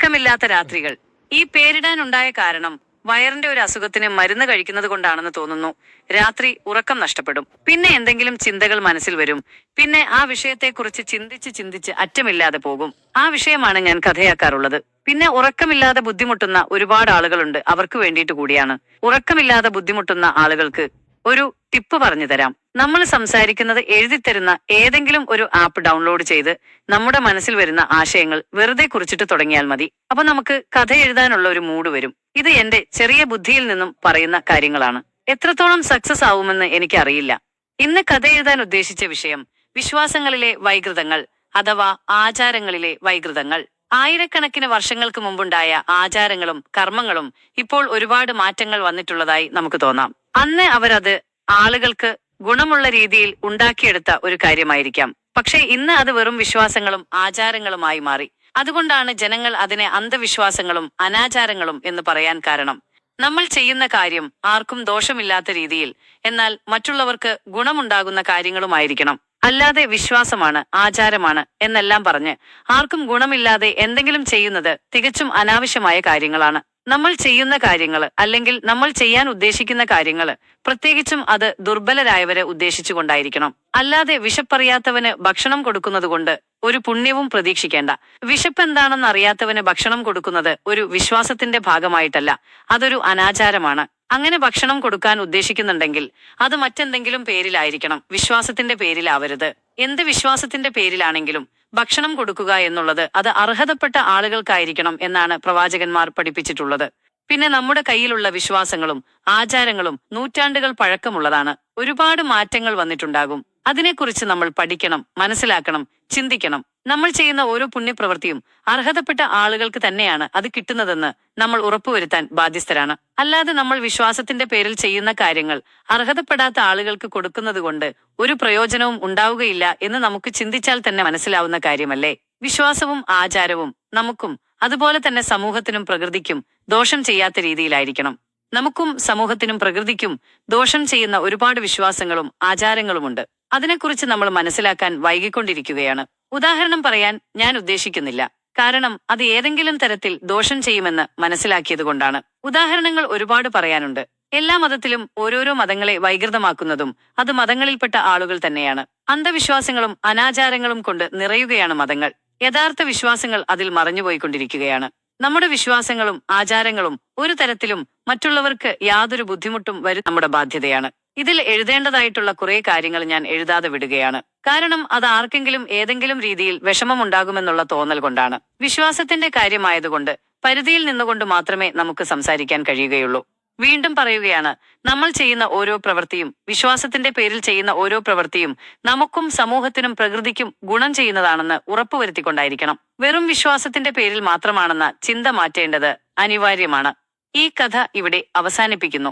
ഉറക്കമില്ലാത്ത രാത്രികൾ. ഈ പേരിടാനുണ്ടായ കാരണം വയറിന്റെ ഒരു അസുഖത്തിന് മരുന്ന് കഴിക്കുന്നത് കൊണ്ടാണെന്ന് തോന്നുന്നു. രാത്രി ഉറക്കം നഷ്ടപ്പെടും. പിന്നെ എന്തെങ്കിലും ചിന്തകൾ മനസ്സിൽ വരും. പിന്നെ ആ വിഷയത്തെക്കുറിച്ച് ചിന്തിച്ച് ചിന്തിച്ച് അറ്റമില്ലാതെ പോകും. ആ വിഷയമാണ് ഞാൻ കഥയാക്കാറുള്ളത്. പിന്നെ ഉറക്കമില്ലാതെ ബുദ്ധിമുട്ടുന്ന ഒരുപാട് ആളുകളുണ്ട്. അവർക്ക് വേണ്ടിയിട്ട് കൂടിയാണ്. ഉറക്കമില്ലാതെ ബുദ്ധിമുട്ടുന്ന ആളുകൾക്ക് ഒരു ടിപ്പ് പറഞ്ഞു തരാം. നമ്മൾ സംസാരിക്കുന്നത് എഴുതിത്തരുന്ന ഏതെങ്കിലും ഒരു ആപ്പ് ഡൗൺലോഡ് ചെയ്ത് നമ്മുടെ മനസ്സിൽ വരുന്ന ആശയങ്ങൾ വെറുതെ കുറിച്ചിട്ട് തുടങ്ങിയാൽ മതി. അപ്പൊ നമുക്ക് കഥ എഴുതാനുള്ള ഒരു മൂഡ് വരും. ഇത് എന്റെ ചെറിയ ബുദ്ധിയിൽ നിന്നും പറയുന്ന കാര്യങ്ങളാണ്. എത്രത്തോളം സക്സസ് ആവുമെന്ന് എനിക്കറിയില്ല. ഇന്ന് കഥ എഴുതാൻ ഉദ്ദേശിച്ച വിഷയം വിശ്വാസങ്ങളിലെ വൈകൃതങ്ങൾ അഥവാ ആചാരങ്ങളിലെ വൈകൃതങ്ങൾ. ആയിരക്കണക്കിന് വർഷങ്ങൾക്ക് മുമ്പുണ്ടായ ആചാരങ്ങളും കർമ്മങ്ങളും ഇപ്പോൾ ഒരുപാട് മാറ്റങ്ങൾ വന്നിട്ടുള്ളതായി നമുക്ക് തോന്നാം. അന്ന് അവരത് ആളുകൾക്ക് ഗുണമുള്ള രീതിയിൽ ഉണ്ടാക്കിയെടുത്ത ഒരു കാര്യമായിരിക്കാം. പക്ഷേ ഇന്ന് അത് വെറും വിശ്വാസങ്ങളും ആചാരങ്ങളുമായി മാറി. അതുകൊണ്ടാണ് ജനങ്ങൾ അതിനെ അന്ധവിശ്വാസങ്ങളും അനാചാരങ്ങളും എന്ന് പറയാൻ കാരണം. നമ്മൾ ചെയ്യുന്ന കാര്യം ആർക്കും ദോഷമില്ലാത്ത രീതിയിൽ, എന്നാൽ മറ്റുള്ളവർക്ക് ഗുണമുണ്ടാകുന്ന കാര്യങ്ങളുമായിരിക്കണം. അല്ലാതെ വിശ്വാസമാണ്, ആചാരമാണ് എന്നെല്ലാം പറഞ്ഞ് ആർക്കും ഗുണമില്ലാതെ എന്തെങ്കിലും ചെയ്യുന്നത് തികച്ചും അനാവശ്യമായ കാര്യങ്ങളാണ്. നമ്മൾ ചെയ്യുന്ന കാര്യങ്ങൾ അല്ലെങ്കിൽ നമ്മൾ ചെയ്യാൻ ഉദ്ദേശിക്കുന്ന കാര്യങ്ങൾ പ്രത്യേകിച്ചും അത് ദുർബലരായവരെ ഉദ്ദേശിച്ചുകൊണ്ടായിരിക്കണം. അല്ലാതെ വിശപ്പറിയാത്തവന് ഭക്ഷണം കൊടുക്കുന്നത് കൊണ്ട് ഒരു പുണ്യവും പ്രതീക്ഷിക്കേണ്ട. വിശപ്പ് എന്താണെന്ന് അറിയാത്തവന് ഭക്ഷണം കൊടുക്കുന്നത് ഒരു വിശ്വാസത്തിന്റെ ഭാഗമായിട്ടല്ല, അതൊരു അനാചാരമാണ്. അങ്ങനെ ഭക്ഷണം കൊടുക്കാൻ ഉദ്ദേശിക്കുന്നുണ്ടെങ്കിൽ അത് മറ്റെന്തെങ്കിലും പേരിലായിരിക്കണം, വിശ്വാസത്തിന്റെ പേരിലാവരുത്. എന്ത് വിശ്വാസത്തിന്റെ പേരിലാണെങ്കിലും ഭക്ഷണം കൊടുക്കുക എന്നുള്ളത് അത് അർഹതപ്പെട്ട ആളുകൾക്കായിരിക്കണം എന്നാണ് പ്രവാചകന്മാർ പഠിപ്പിച്ചിട്ടുള്ളത്. പിന്നെ നമ്മുടെ കയ്യിലുള്ള വിശ്വാസങ്ങളും ആചാരങ്ങളും നൂറ്റാണ്ടുകൾ പഴക്കമുള്ളതാണ്. ഒരുപാട് മാറ്റങ്ങൾ വന്നിട്ടുണ്ടാകും. അതിനെക്കുറിച്ച് നമ്മൾ പഠിക്കണം, മനസ്സിലാക്കണം, ചിന്തിക്കണം. നമ്മൾ ചെയ്യുന്ന ഓരോ പുണ്യപ്രവൃത്തിയും അർഹതപ്പെട്ട ആളുകൾക്ക് തന്നെയാണ് അത് കിട്ടുന്നതെന്ന് നമ്മൾ ഉറപ്പുവരുത്താൻ ബാധ്യസ്ഥരാണ്. അല്ലാതെ നമ്മൾ വിശ്വാസത്തിന്റെ പേരിൽ ചെയ്യുന്ന കാര്യങ്ങൾ അർഹതപ്പെടാത്ത ആളുകൾക്ക് കൊടുക്കുന്നത് കൊണ്ട് ഒരു പ്രയോജനവും ഉണ്ടാവുകയില്ല എന്ന് നമുക്ക് ചിന്തിച്ചാൽ തന്നെ മനസ്സിലാവുന്ന കാര്യമല്ലേ. വിശ്വാസവും ആചാരവും നമുക്കും അതുപോലെ തന്നെ സമൂഹത്തിനും പ്രകൃതിക്കും ദോഷം ചെയ്യാത്ത രീതിയിലായിരിക്കണം. നമുക്കും സമൂഹത്തിനും പ്രകൃതിക്കും ദോഷം ചെയ്യുന്ന ഒരുപാട് വിശ്വാസങ്ങളും ആചാരങ്ങളുമുണ്ട്. അതിനെക്കുറിച്ച് നമ്മൾ മനസ്സിലാക്കാൻ വൈകിക്കൊണ്ടിരിക്കുകയാണ്. ഉദാഹരണം പറയാൻ ഞാൻ ഉദ്ദേശിക്കുന്നില്ല, കാരണം അത് ഏതെങ്കിലും തരത്തിൽ ദോഷം ചെയ്യുമെന്ന് മനസ്സിലാക്കിയത് കൊണ്ടാണ്. ഉദാഹരണങ്ങൾ ഒരുപാട് പറയാനുണ്ട്. എല്ലാ മതത്തിലും ഓരോരോ മതങ്ങളെ വൈകൃതമാക്കുന്നതും അത് മതങ്ങളിൽപ്പെട്ട ആളുകൾ തന്നെയാണ്. അന്ധവിശ്വാസങ്ങളും അനാചാരങ്ങളും കൊണ്ട് നിറയുകയാണ് മതങ്ങൾ. യഥാർത്ഥ വിശ്വാസങ്ങൾ അതിൽ മറഞ്ഞുപോയിക്കൊണ്ടിരിക്കുകയാണ്. നമ്മുടെ വിശ്വാസങ്ങളും ആചാരങ്ങളും ഒരു തരത്തിലും മറ്റുള്ളവർക്ക് യാതൊരു ബുദ്ധിമുട്ടും നമ്മുടെ ബാധ്യതയാണ്. ഇതിൽ എഴുതേണ്ടതായിട്ടുള്ള കുറെ കാര്യങ്ങൾ ഞാൻ എഴുതാതെ വിടുകയാണ്. കാരണം അത് ആർക്കെങ്കിലും ഏതെങ്കിലും രീതിയിൽ വിഷമമുണ്ടാകുമെന്നുള്ള തോന്നൽ കൊണ്ടാണ്. വിശ്വാസത്തിന്റെ കാര്യമായതുകൊണ്ട് പരിധിയിൽ നിന്നുകൊണ്ട് മാത്രമേ നമുക്ക് സംസാരിക്കാൻ കഴിയുകയുള്ളൂ. വീണ്ടും പറയുകയാണ്, നമ്മൾ ചെയ്യുന്ന ഓരോ പ്രവൃത്തിയും, വിശ്വാസത്തിന്റെ പേരിൽ ചെയ്യുന്ന ഓരോ പ്രവൃത്തിയും നമുക്കും സമൂഹത്തിനും പ്രകൃതിക്കും ഗുണം ചെയ്യുന്നതാണെന്ന് ഉറപ്പുവരുത്തിക്കൊണ്ടായിരിക്കണം. വെറും വിശ്വാസത്തിന്റെ പേരിൽ മാത്രമാണെന്ന ചിന്ത മാറ്റേണ്ടത് അനിവാര്യമാണ്. ഈ കഥ ഇവിടെ അവസാനിപ്പിക്കുന്നു.